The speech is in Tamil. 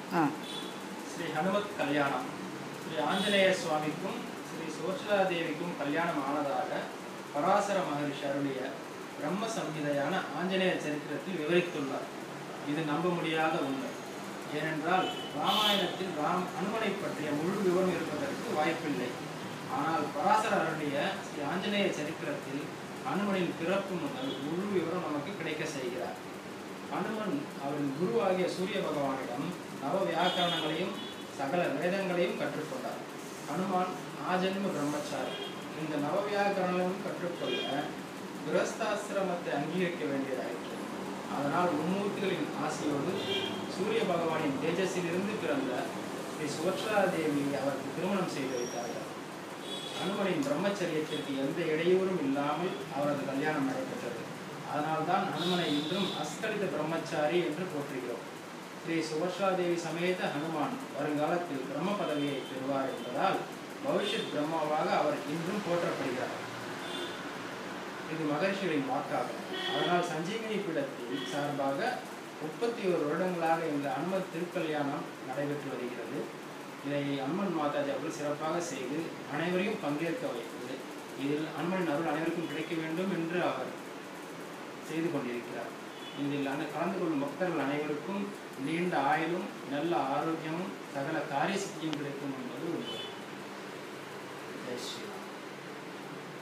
ஸ்ரீ ஹனுமத் கல்யாணம். ஸ்ரீ ஆஞ்சநேய சுவாமிக்கும் ஸ்ரீ சுவர்ச்சலாதேவிக்கும் கல்யாணம் ஆனதாக பராசர மகரிஷி அருளிய பிரம்ம சம்ஹிதையான ஆஞ்சநேய சரித்திரத்தில் விவரித்துள்ளார். இது நம்ப முடியாத உண்மை. ஏனென்றால் ராமாயணத்தில் அனுமனை பற்றிய முழு விவரம் இருப்பதற்கு வாய்ப்பில்லை. ஆனால் பராசர அருளிய ஸ்ரீ ஆஞ்சநேய சரித்திரத்தில் அனுமனின் பிறப்பு முதல் முழு விவரம் நமக்கு கிடைக்க செய்கிறார். அனுமன் அவரின் குருவாகிய சூரிய பகவானிடம் நவ வியாக்கரணங்களையும் சகல வேதங்களையும் கற்றுக்கொண்டார். அனுமான் ஆஜன்ம பிரம்மச்சாரி. இந்த நவ வியாக்கரணங்களையும் கற்றுக்கொள்ள கிரஸ்தாசிரமத்தை அங்கீகரிக்க வேண்டியதாயிற்று. அதனால் மும்மூர்த்திகளின் ஆசையோடு சூரிய பகவானின் தேஜஸிலிருந்து பிறந்த ஸ்ரீ சுவர்ச்சலாதேவியை அவருக்கு திருமணம் செய்து வைத்தார்கள். அனுமனின் பிரம்மச்சரியத்திற்கு எந்த இடையூறும் இல்லாமல் அவரது கல்யாணம் நடைபெற்றது. அதனால்தான் அனுமனை இன்றும் அஸ்கலித பிரம்மச்சாரி என்று போற்றுகிறோம். ஸ்ரீ சுவர்ச்சலாதேவி சமேத ஹனுமான் வருங்காலத்தில் பிரம்ம பதவியை பெறுவார் என்பதால் பவிஷ்யத் பிரம்மாவாக அவர் இன்றும் போற்றப்படுகிறார். இது மகர்ஷிகளின் வாக்காகும். அதனால் சஞ்சீவினி பீடத்தில் சார்பாக 31 வருடங்களாக இந்த அனுமத் திருக்கல்யாணம் நடைபெற்று வருகிறது. இதை அனுமன் மாதாஜி அவர்கள் சிறப்பாக செய்து அனைவரையும் பங்கேற்க வைத்து இதில் அனுமனின் அருள் அனைவருக்கும் கிடைக்க வேண்டும் என்று அவர் செய்து கொண்டிருக்கிறார். இதில் கலந்து கொள்ளும் பக்தர்கள் அனைவருக்கும் நீண்ட ஆயுளும் நல்ல ஆரோக்கியமும் சகல காரிய சித்தியும் கிடைக்கும் என்பது உண்மை. ஜெய் ஸ்ரீ.